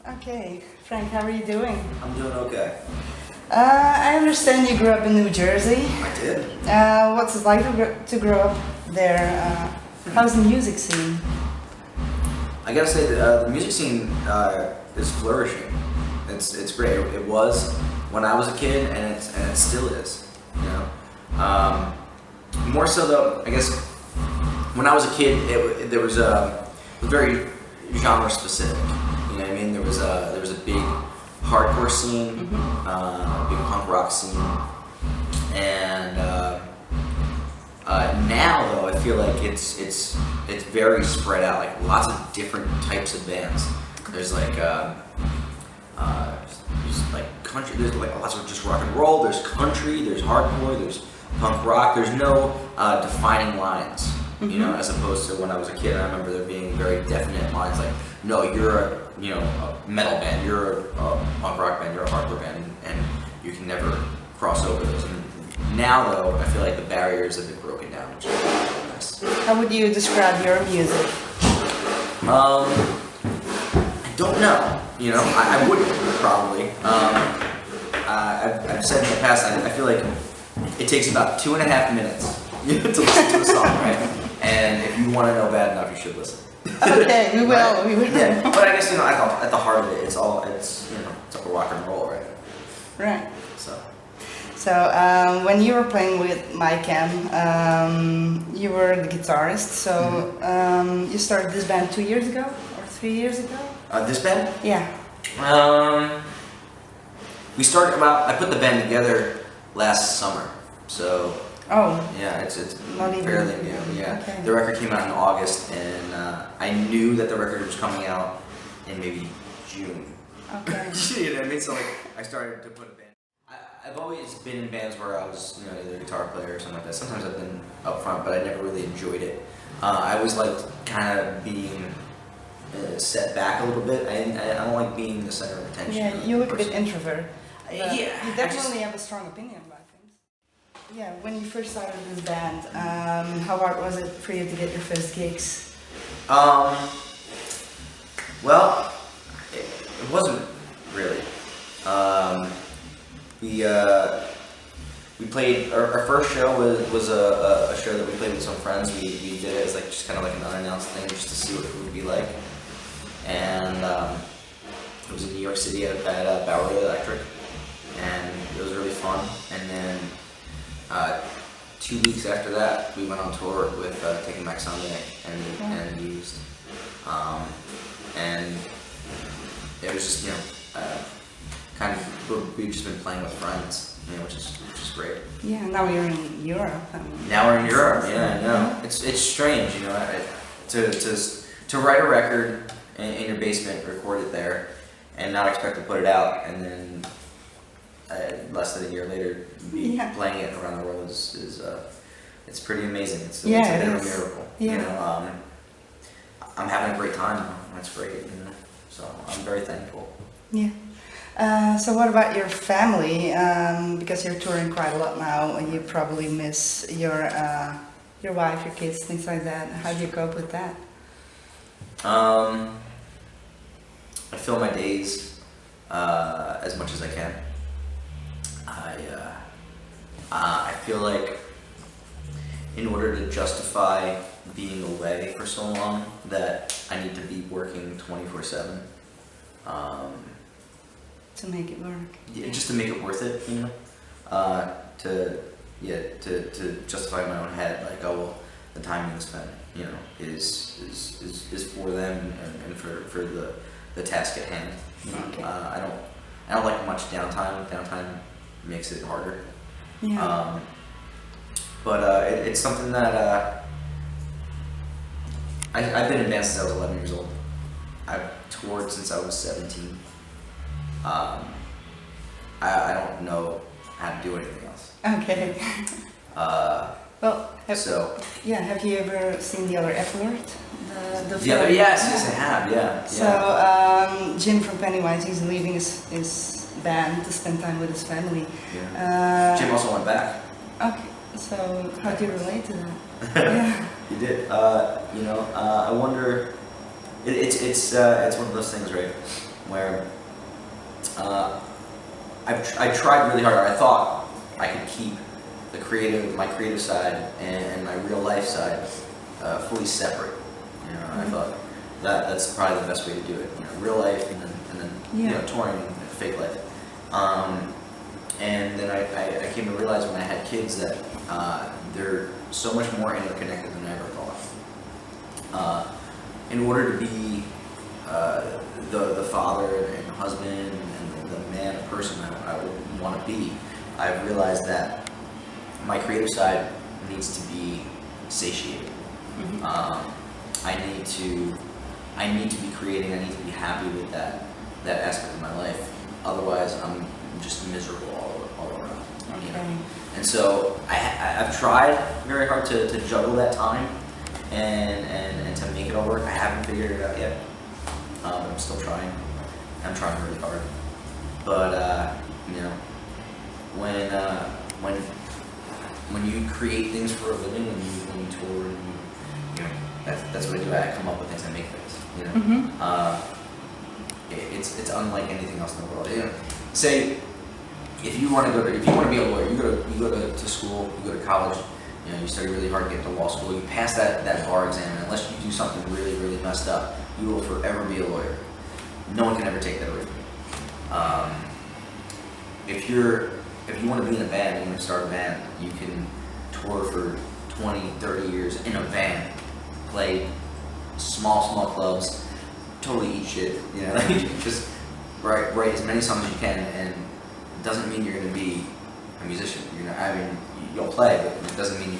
Okay, Frank, how are you doing? I'm doing okay. I understand you grew up in New Jersey. I did. What's it like to grow up there? How's the music scene? I gotta say that the music scene is flourishing. It's great. It was when I was a kid, and it still is. You know, more so though. I guess when I was a kid, it was very genre specific. You know what I mean? There was a big hardcore scene, a big punk rock scene, and now though I feel like it's very spread out. Like lots of different types of bands. There's like there's like country. There's like lots of just rock and roll. There's country. There's hardcore. There's punk rock. There's no defining lines. You know, as opposed to when I was a kid, I remember there being very definite lines like, no, you're a metal band, you're a punk rock band, you're a hardcore band, and you can never cross over those. And now, though, I feel like the barriers have been broken down, which is really nice. How would you describe your music? I don't know. You know, I wouldn't probably. I've said in the past, I feel like it takes about 2.5 minutes to listen to a song, right? And if you want to know bad enough, you should listen. Okay, we will. Right? We will. Yeah, but I guess at the heart of it, it's upper rock and roll, right? Right. So when you were playing with my Cam, you were the guitarist. So you started this band 2 years ago or 3 years ago? This band? Yeah. We started I put the band together last summer. So. Oh. Yeah, it's not even fairly new. Yeah, okay. The record came out in August, and I knew that the record was coming out in maybe June. Okay. You know what I mean? So like, I started to put a band. I've always been in bands where I was, either a guitar player or something like that. Sometimes I've been up front, but I never really enjoyed it. I always liked kind of being set back a little bit. I don't like being the center of attention. Yeah, you look a bit introvert. Yeah, You definitely have a strong opinion about things. Yeah, when you first started this band, how hard was it for you to get your first gigs? Well, it wasn't really. We played our first show was a show that we played with some friends. We did it as like just kind of like an unannounced thing just to see what it would be like, and it was in New York City at Bowery Electric, and it was really fun. And then 2 weeks after that, we went on tour with Taking Back Sunday and Used, and it was just kind of we've just been playing with friends, which is great. Yeah, now you're in Europe. Now we're in Europe. Yeah, I know. It's strange, to write a record in your basement, record it there, and not expect to put it out, and then less than a year later be playing it around the world is it's pretty amazing. It's a bit of a miracle. Yeah. I'm having a great time now. That's great. So I'm very thankful. Yeah. So what about your family? Because you're touring quite a lot now, and you probably miss your wife, your kids, things like that. How do you cope with that? I fill my days as much as I can. I feel like in order to justify being away for so long that I need to be working 24/7. To make it work. Yeah, just to make it worth it, to justify in my own head, like, oh well, the time being spent, is for them and for the task at hand. Okay. I don't like much downtime. Downtime makes it harder. Yeah. But it's something that I've been in bands since I was 11 years old. I've toured since I was 17. I don't know how to do anything else. Okay. Well, have you ever seen the other F Word? The film? Yes, I have, yeah. So, Jim from Pennywise, he's leaving his band to spend time with his family. Yeah. Jim also went back. Okay, so how do you relate to that? Yeah. He did. I wonder It's one of those things, right, where I tried really hard. I thought I could keep my creative side and my real life side fully separate. You know, I thought that's probably the best way to do it. You know, real life and then you know, touring and fake life. And then I came to realize when I had kids that they're so much more interconnected than I ever thought. In order to be the father and husband and the man and person I would want to be, I've realized that my creative side needs to be satiated. I need to be creating. I need to be happy with that aspect of my life. Otherwise, I'm just miserable all around. Okay. You know? And so I've tried very hard to juggle that time and to make it all work. I haven't figured it out yet. I'm still trying. I'm trying really hard. But you know, when you create things for a living, when you tour, and you know, that's what I do. I come up with things. I make things. You know, it's unlike anything else in the world. You know, say if you want to be a lawyer, you go to school, you go to college. You know, you study really hard to get to law school. You pass that bar exam, and unless you do something really, really messed up, you will forever be a lawyer. No one can ever take that away from you. If you want to be in a band, you want to start a band, you can tour for 20, 30 years in a van, play small clubs, totally eat shit, you know, just write as many songs as you can, and it doesn't mean you're going to be a musician. You know, I mean, you'll play, but it doesn't mean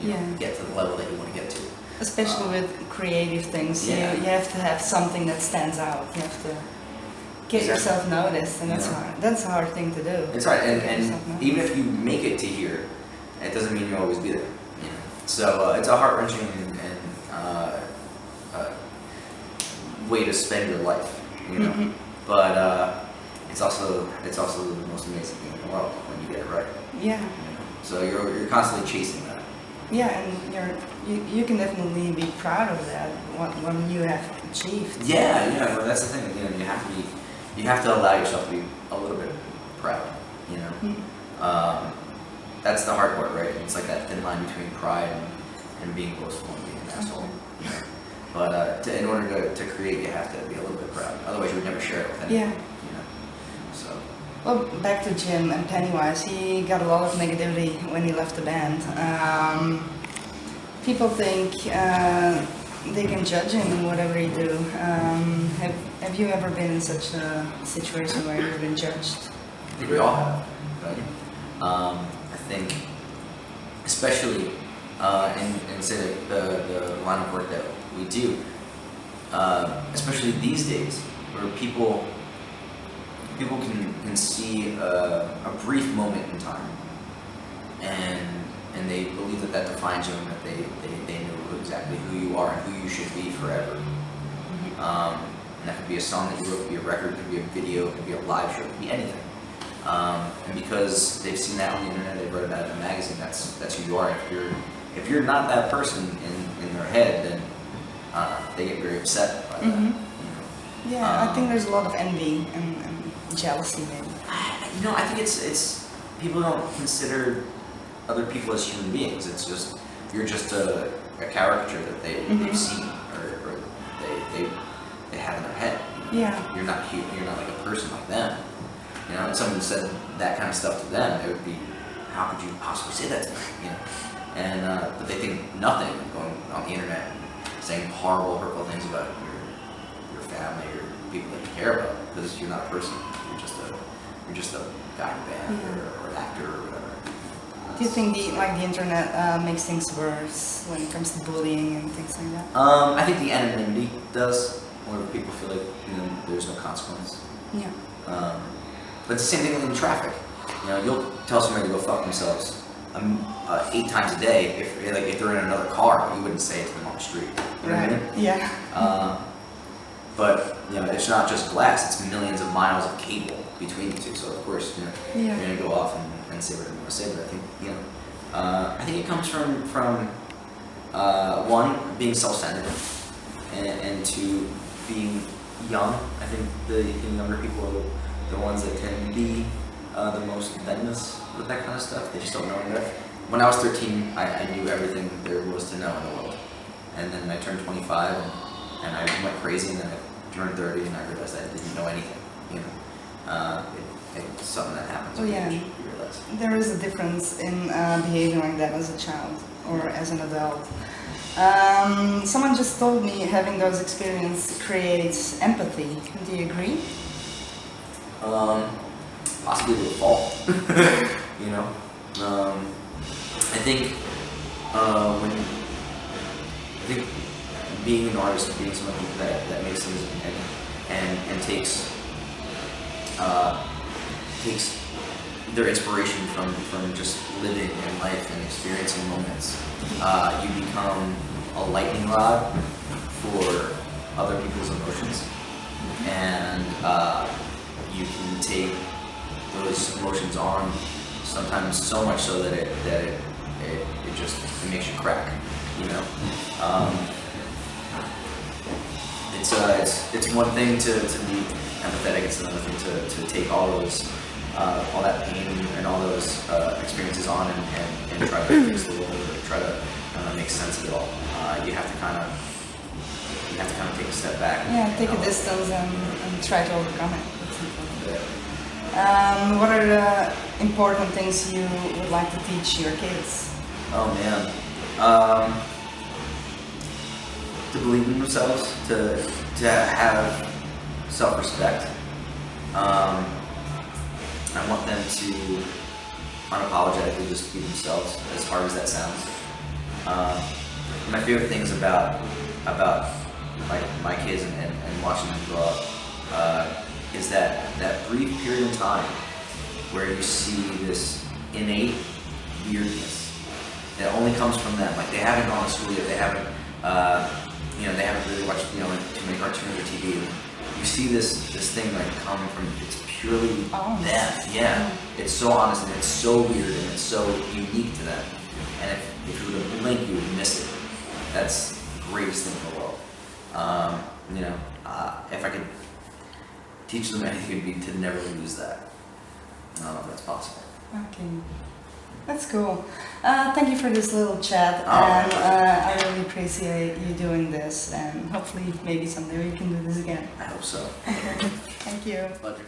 you'll get to the level that you want to get to. Especially with creative things, Yeah. you have to have something that stands out. You have to get yourself noticed, and that's Yeah. hard. That's a hard thing to do. It's hard, Get and yourself noticed. even if you make it to here, it doesn't mean you'll always be there. You know? So it's a heart-wrenching and way to spend your life, you know. But it's also the most amazing thing in the world when you get it right. Yeah. You know? So you're constantly chasing that. Yeah, and you can definitely be proud of that when you have achieved. Yeah. Well, that's the thing. You know, you have to allow yourself to be a little bit proud. You know, that's the hard part, right? It's like that thin line between pride and being boastful and being an asshole. You know? But in order to create, you have to be a little bit proud. Otherwise, you would never share it with anyone. Yeah. You know. So. Well, back to Jim and Pennywise. He got a lot of negativity when he left the band. People think they can judge him in whatever he do. Have you ever been in such a situation where you've been judged? I think we all have, right? I think, especially in say like the line of work that we do, especially these days, where people can see a brief moment in time, and they believe that defines you, and that they know exactly who you are and who you should be forever. And that could be a song that you wrote, could be a record, could be a video, could be a live show, could be anything. And because they've seen that on the internet, they've read about it in a magazine, that's who you are. If you're not that person in their head, then they get very upset by that. You know? Yeah, I think there's a lot of envy and jealousy maybe. I think it's people don't consider other people as human beings. It's just you're just a caricature that they've seen or they have in their head. You know? Yeah. You're not like a person like them. You know, if someone said that kind of stuff to them, it would be, how could you possibly say that to me? You know, and but they think nothing of going on the internet and saying horrible, hurtful things about your family or people that you care about, because you're not a person. You're just a guy in a band or an actor or whatever. Do you think the internet makes things worse when it comes to bullying and things like that? I think the anonymity does, where people feel like there's no consequence. Yeah. But it's the same thing in traffic. You know, you'll tell somebody to go fuck themselves 8 times a day if they're in another car. You wouldn't say it to them on the street. You know what I mean? Yeah. But it's not just glass; it's millions of miles of cable between the two. So of course, you're gonna go off and say whatever you want to say. But I think I think it comes from one, being self-centered, and to being young. I think the younger people are the ones that tend to be the most venomous with that kind of stuff. They just don't know any better. When I was 13, I knew everything there was to know in the world. And then I turned 25 and I went crazy, and then I turned 30 and I realized I didn't know anything. You know, it's something that happens when you realize. There is a difference in behaving like that as a child or as an adult. Someone just told me having those experiences creates empathy. Do you agree? Possibly to a fault. You know, I think being an artist, being someone that makes things and takes their inspiration from just living in life and experiencing moments, you become a lightning rod for other people's emotions, and you can take those emotions on, sometimes so much so that it makes you crack, you know. It's one thing to be empathetic. It's another thing to take all that pain and all those experiences on and try to fix the world, or try to make sense of it all. You have to kind of take a step back. Yeah, take a distance and try to overcome it. What are the important things you would like to teach your kids? Oh man, to believe in themselves, to have self-respect. I want them to unapologetically just be themselves, as hard as that sounds. My favorite things about my kids and watching them grow up is that brief period in time where you see this innate weirdness that only comes from them. Like, they haven't gone to school yet, they haven't really watched too many cartoons or TV. You see this thing like come from, it's purely them. Yeah, it's so honest and it's so weird and it's so unique to them. And if you were to blink, you would miss it. That's the greatest thing in the world. If I could teach them anything, it would be to never lose that. I don't know if that's possible. Okay, that's cool. Thank you for this little chat, and I really appreciate you doing this, and hopefully maybe someday we can do this again. I hope so. Thank you. Pleasure.